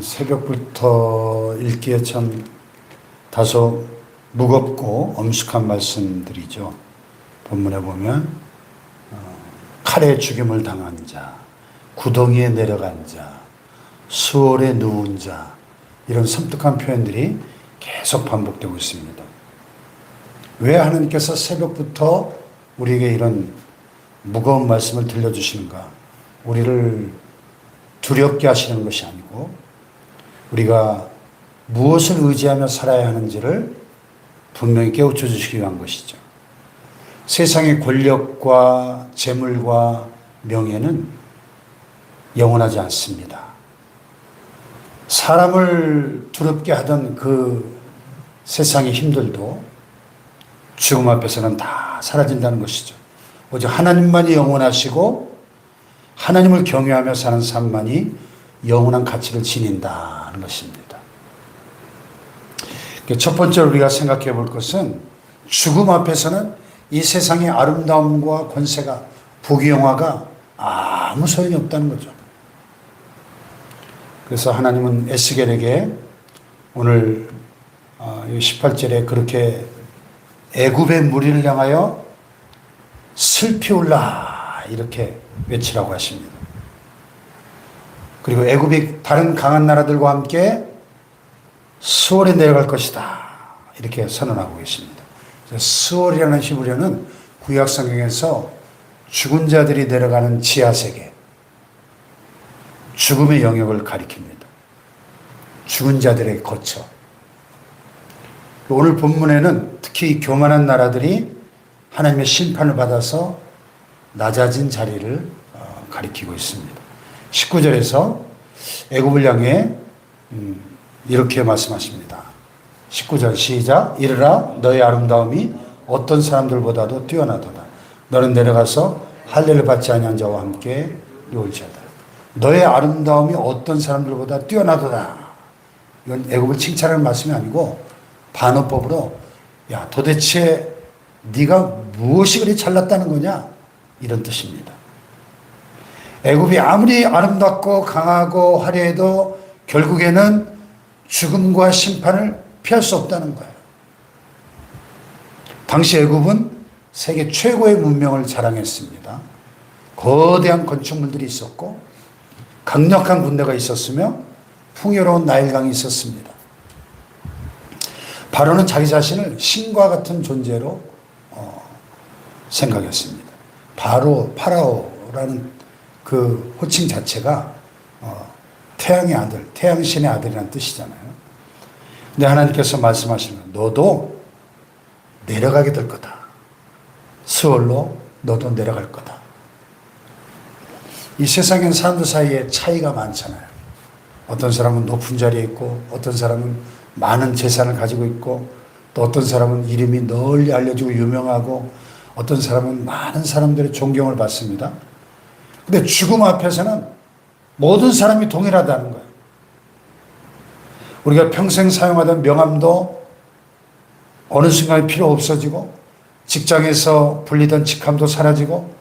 새벽부터 읽기에 참 다소 무겁고 엄숙한 말씀들이죠. 본문에 보면 칼에 죽임을 당한 자, 구덩이에 내려간 자, 수월에 누운 자, 이런 섬뜩한 표현들이 계속 반복되고 있습니다. 왜 하나님께서 새벽부터 우리에게 이런 무거운 말씀을 들려주시는가? 우리를 두렵게 하시는 것이 아니고 우리가 무엇을 의지하며 살아야 하는지를 분명히 깨우쳐 주시기 위한 것이죠. 세상의 권력과 재물과 명예는 영원하지 않습니다. 사람을 두렵게 하던 그 세상의 힘들도 죽음 앞에서는 다 사라진다는 것이죠. 오직 하나님만이 영원하시고 하나님을 경외하며 사는 삶만이 영원한 가치를 지닌다는 것입니다. 첫 번째로 우리가 생각해 볼 것은 죽음 앞에서는 이 세상의 아름다움과 권세가, 부귀영화가 아무 소용이 없다는 거죠. 그래서 하나님은 에스겔에게 오늘 18절에 그렇게 애굽의 무리를 향하여 슬피 울라 이렇게 외치라고 하십니다. 그리고 애굽이 다른 강한 나라들과 함께 수월에 내려갈 것이다 이렇게 선언하고 계십니다. 수월이라는 히브리어는 구약 성경에서 죽은 자들이 내려가는 지하세계, 죽음의 영역을 가리킵니다. 죽은 자들의 거처. 오늘 본문에는 특히 교만한 나라들이 하나님의 심판을 받아서 낮아진 자리를 가리키고 있습니다. 19절에서 애굽을 향해 이렇게 말씀하십니다. 19절 시작. 이르라 너의 아름다움이 어떤 사람들보다도 뛰어나도다. 너는 내려가서 할례를 받지 아니한 자와 함께 누울지어다. 너의 아름다움이 어떤 사람들보다 뛰어나도다. 이건 애굽을 칭찬하는 말씀이 아니고 반어법으로 야 도대체 네가 무엇이 그리 잘났다는 거냐 이런 뜻입니다. 애굽이 아무리 아름답고 강하고 화려해도 결국에는 죽음과 심판을 피할 수 없다는 거예요. 당시 애굽은 세계 최고의 문명을 자랑했습니다. 거대한 건축물들이 있었고 강력한 군대가 있었으며 풍요로운 나일강이 있었습니다. 바로는 자기 자신을 신과 같은 존재로 생각했습니다. 파라오라는 그 호칭 자체가 태양의 아들, 태양신의 아들이라는 뜻이잖아요. 근데 하나님께서 말씀하시는 너도 내려가게 될 거다. 수월로 너도 내려갈 거다. 이 세상엔 사람들 사이에 차이가 많잖아요. 어떤 사람은 높은 자리에 있고 어떤 사람은 많은 재산을 가지고 있고 또 어떤 사람은 이름이 널리 알려지고 유명하고 어떤 사람은 많은 사람들의 존경을 받습니다. 근데 죽음 앞에서는 모든 사람이 동일하다는 거예요. 우리가 평생 사용하던 명함도 어느 순간에 필요 없어지고 직장에서 불리던 직함도 사라지고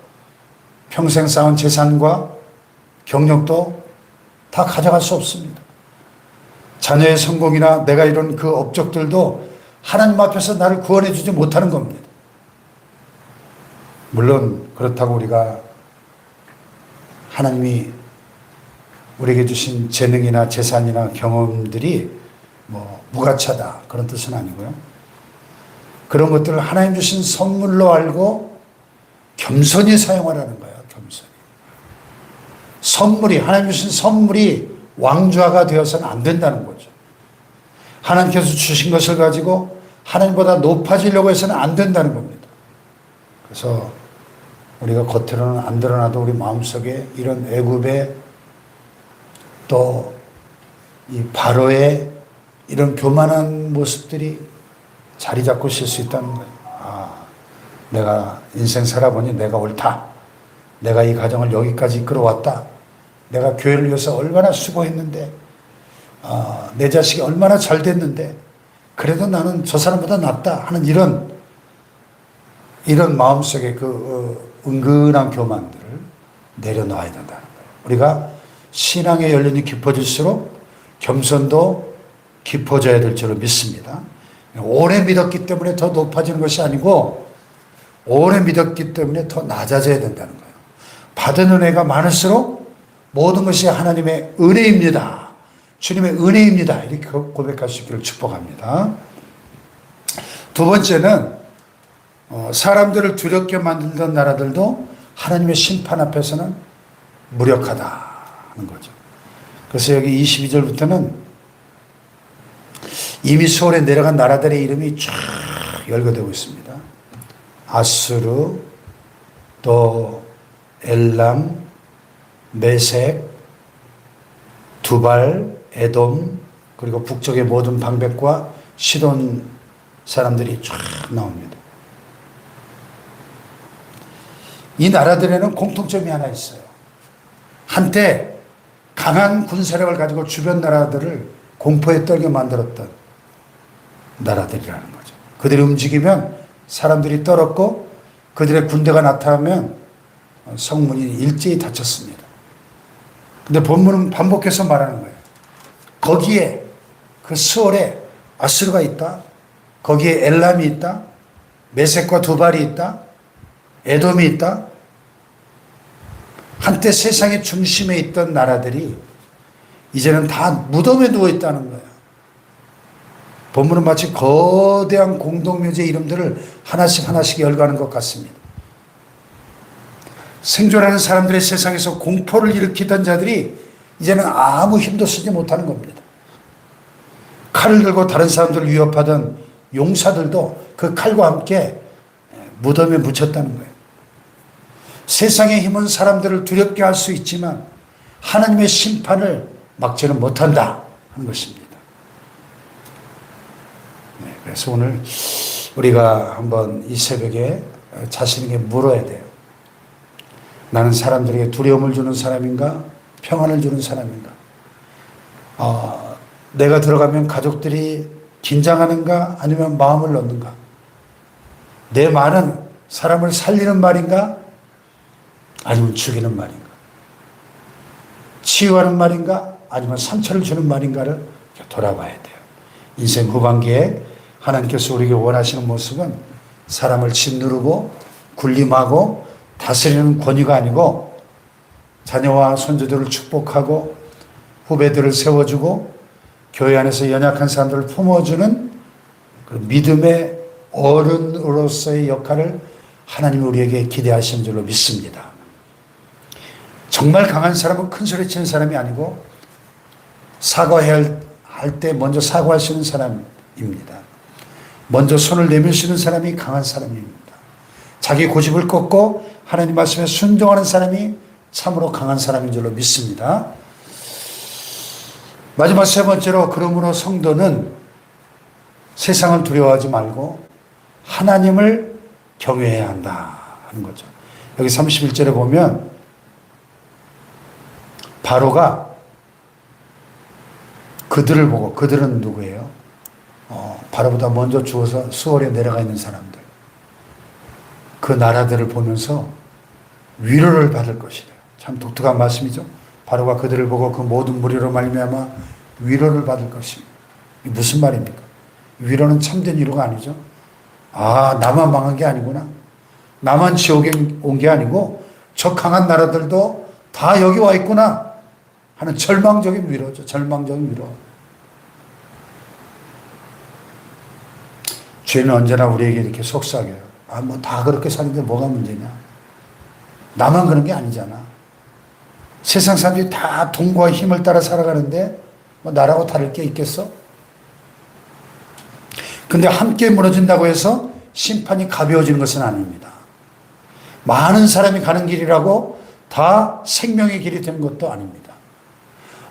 평생 쌓은 재산과 경력도 다 가져갈 수 없습니다. 자녀의 성공이나 내가 이룬 그 업적들도 하나님 앞에서 나를 구원해 주지 못하는 겁니다. 물론 그렇다고 우리가 하나님이 우리에게 주신 재능이나 재산이나 경험들이 무가차다 그런 뜻은 아니고요. 그런 것들을 하나님 주신 선물로 알고 겸손히 사용하라는 거예요. 겸손히. 하나님 주신 선물이 왕좌가 되어서는 안 된다는 거죠. 하나님께서 주신 것을 가지고 하나님보다 높아지려고 해서는 안 된다는 겁니다. 그래서 우리가 겉으로는 안 드러나도 우리 마음속에 이런 애굽의 또 이 바로의 이런 교만한 모습들이 자리 잡고 있을 수 있다는 거예요. 내가 인생 살아보니 내가 옳다. 내가 이 가정을 여기까지 이끌어왔다. 내가 교회를 위해서 얼마나 수고했는데 내 자식이 얼마나 잘 됐는데 그래도 나는 저 사람보다 낫다 하는 이런 마음속에 그 은근한 교만들을 내려놓아야 된다는 거예요. 우리가 신앙의 연륜이 깊어질수록 겸손도 깊어져야 될 줄로 믿습니다. 오래 믿었기 때문에 더 높아지는 것이 아니고 오래 믿었기 때문에 더 낮아져야 된다는 거예요. 받은 은혜가 많을수록 모든 것이 하나님의 은혜입니다. 주님의 은혜입니다. 이렇게 고백할 수 있기를 축복합니다. 두 번째는 사람들을 두렵게 만들던 나라들도 하나님의 심판 앞에서는 무력하다 하는 거죠. 그래서 여기 22절부터는 이미 수월에 내려간 나라들의 이름이 쫙 열거되고 있습니다. 아수르, 또 엘람, 메색, 두발, 에돔, 그리고 북쪽의 모든 방백과 시돈 사람들이 쫙 나옵니다. 이 나라들에는 공통점이 하나 있어요. 한때 강한 군사력을 가지고 주변 나라들을 공포에 떨게 만들었던 나라들이라는 거죠. 그들이 움직이면 사람들이 떨었고 그들의 군대가 나타나면 성문이 일제히 닫혔습니다. 근데 본문은 반복해서 말하는 거예요. 거기에 그 수월에 아수르가 있다. 거기에 엘람이 있다. 메색과 두발이 있다. 에돔이 있다. 한때 세상의 중심에 있던 나라들이 이제는 다 무덤에 누워 있다는 거예요. 본문은 마치 거대한 공동묘지의 이름들을 하나씩 열거하는 것 같습니다. 생존하는 사람들의 세상에서 공포를 일으키던 자들이 이제는 아무 힘도 쓰지 못하는 겁니다. 칼을 들고 다른 사람들을 위협하던 용사들도 그 칼과 함께 무덤에 묻혔다는 거예요. 세상의 힘은 사람들을 두렵게 할 수 있지만 하나님의 심판을 막지는 못한다 하는 것입니다. 그래서 오늘 우리가 한번 이 새벽에 자신에게 물어야 돼요. 나는 사람들에게 두려움을 주는 사람인가? 평안을 주는 사람인가? 내가 들어가면 가족들이 긴장하는가? 아니면 마음을 넣는가? 내 말은 사람을 살리는 말인가? 아니면 죽이는 말인가? 치유하는 말인가? 아니면 상처를 주는 말인가를 돌아봐야 돼요. 인생 후반기에 하나님께서 우리에게 원하시는 모습은 사람을 짓누르고 군림하고 다스리는 권위가 아니고 자녀와 손주들을 축복하고 후배들을 세워주고 교회 안에서 연약한 사람들을 품어주는 그 믿음의 어른으로서의 역할을 하나님이 우리에게 기대하시는 줄로 믿습니다. 정말 강한 사람은 큰 소리 치는 사람이 아니고 사과해야 할 때 먼저 사과할 수 있는 사람입니다. 먼저 손을 내밀 사람이 강한 사람입니다. 자기 고집을 꺾고 하나님 말씀에 순종하는 사람이 참으로 강한 사람인 줄로 믿습니다. 마지막 세 번째로 그러므로 성도는 세상을 두려워하지 말고 하나님을 경외해야 한다 하는 거죠. 여기 31절에 보면 바로가 그들을 보고, 그들은 누구예요? 바로보다 먼저 죽어서 수월에 내려가 있는 사람들. 그 나라들을 보면서 위로를 받을 것이래요. 참 독특한 말씀이죠. 바로가 그들을 보고 그 모든 무리로 말미암아 위로를 받을 것입니다. 이게 무슨 말입니까? 위로는 참된 위로가 아니죠. 나만 망한 게 아니구나. 나만 지옥에 온 게 아니고 저 강한 나라들도 다 여기 와 있구나 하는 절망적인 위로죠. 절망적인 위로. 죄는 언제나 우리에게 이렇게 속삭여요. 뭐 다 그렇게 사는데 뭐가 문제냐. 나만 그런 게 아니잖아. 세상 사람들이 다 돈과 힘을 따라 살아가는데 뭐 나라고 다를 게 있겠어? 근데 함께 무너진다고 해서 심판이 가벼워지는 것은 아닙니다. 많은 사람이 가는 길이라고 다 생명의 길이 되는 것도 아닙니다.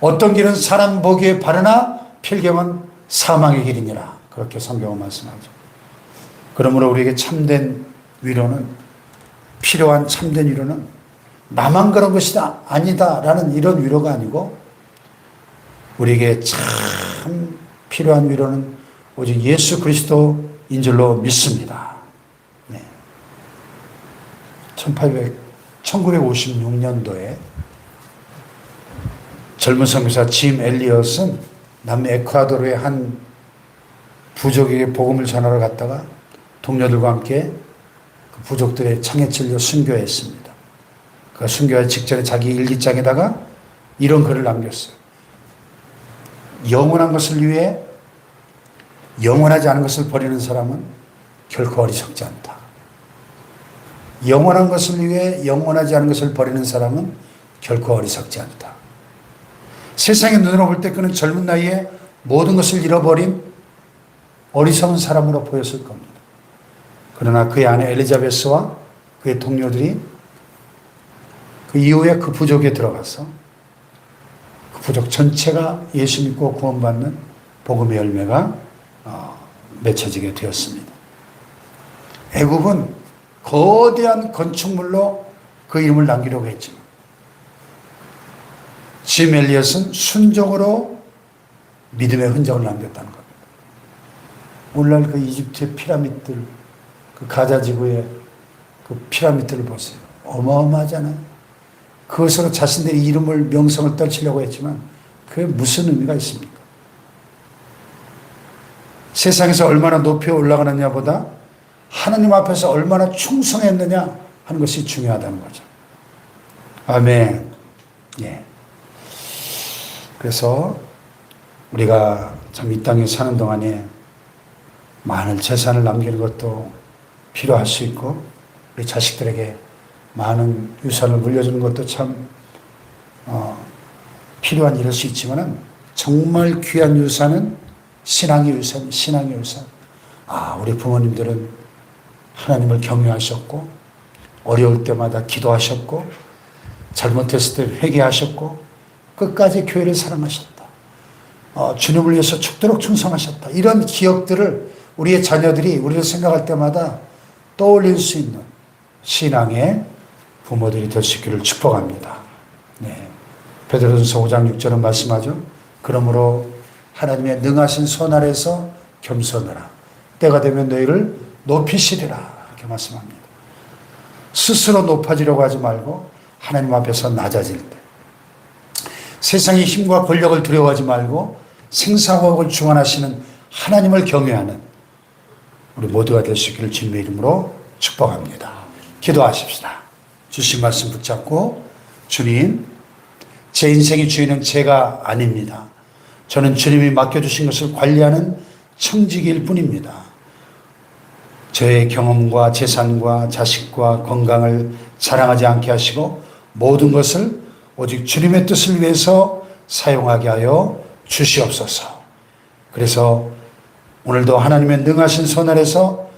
어떤 길은 사람 보기에 바르나 필경은 사망의 길이니라. 그렇게 성경은 말씀하죠. 그러므로 우리에게 참된 위로는, 필요한 참된 위로는 나만 그런 것이다, 아니다라는 이런 위로가 아니고 우리에게 참 필요한 위로는 오직 예수 그리스도인 줄로 믿습니다. 네. 1956년도에 젊은 선교사 짐 엘리엇은 남미 에콰도르의 한 부족에게 복음을 전하러 갔다가 동료들과 함께 그 부족들의 창에 찔려 순교했습니다. 그 순교하기 직전에 자기 일기장에다가 이런 글을 남겼어요. 영원한 것을 위해 영원하지 않은 것을 버리는 사람은 결코 어리석지 않다. 영원한 것을 위해 영원하지 않은 것을 버리는 사람은 결코 어리석지 않다. 세상의 눈으로 볼 때 그는 젊은 나이에 모든 것을 잃어버린 어리석은 사람으로 보였을 겁니다. 그러나 그의 아내 엘리자베스와 그의 동료들이 그 이후에 그 부족에 들어가서 그 부족 전체가 예수 믿고 구원받는 복음의 열매가 맺혀지게 되었습니다. 애굽은 거대한 건축물로 그 이름을 남기려고 했지만 짐 엘리엇은 순종으로 믿음의 흔적을 남겼다는 겁니다. 오늘날 그 이집트의 피라미드들, 그 가자 지구의 그 피라미드를 보세요. 어마어마하잖아요. 그것으로 자신들의 이름을, 명성을 떨치려고 했지만 그게 무슨 의미가 있습니까? 세상에서 얼마나 높이 올라가느냐보다 하나님 앞에서 얼마나 충성했느냐 하는 것이 중요하다는 거죠. 아멘. 예. 그래서 우리가 참 이 땅에 사는 동안에 많은 재산을 남기는 것도 필요할 수 있고 우리 자식들에게 많은 유산을 물려주는 것도 참 필요한 일일 수 있지만 정말 귀한 유산은 신앙의 유산, 신앙의 유산. 우리 부모님들은 하나님을 경외하셨고 어려울 때마다 기도하셨고 잘못했을 때 회개하셨고 끝까지 교회를 사랑하셨다. 주님을 위해서 죽도록 충성하셨다. 이런 기억들을 우리의 자녀들이 우리를 생각할 때마다 떠올릴 수 있는 신앙의 부모들이 될 수 있기를 축복합니다. 네. 베드로전서 5장 6절은 말씀하죠. 그러므로 하나님의 능하신 손 아래서 겸손하라. 때가 되면 너희를 높이시리라. 이렇게 말씀합니다. 스스로 높아지려고 하지 말고 하나님 앞에서 낮아질 때 세상의 힘과 권력을 두려워하지 말고 생사화복을 주관하시는 하나님을 경외하는 우리 모두가 될 수 있기를 주님의 이름으로 축복합니다. 기도하십시다. 주신 말씀 붙잡고 주님, 제 인생의 주인은 제가 아닙니다. 저는 주님이 맡겨주신 것을 관리하는 청지기일 뿐입니다. 저의 경험과 재산과 자식과 건강을 자랑하지 않게 하시고 모든 것을 오직 주님의 뜻을 위해서 사용하게 하여 주시옵소서. 그래서 오늘도 하나님의 능하신 손 아래서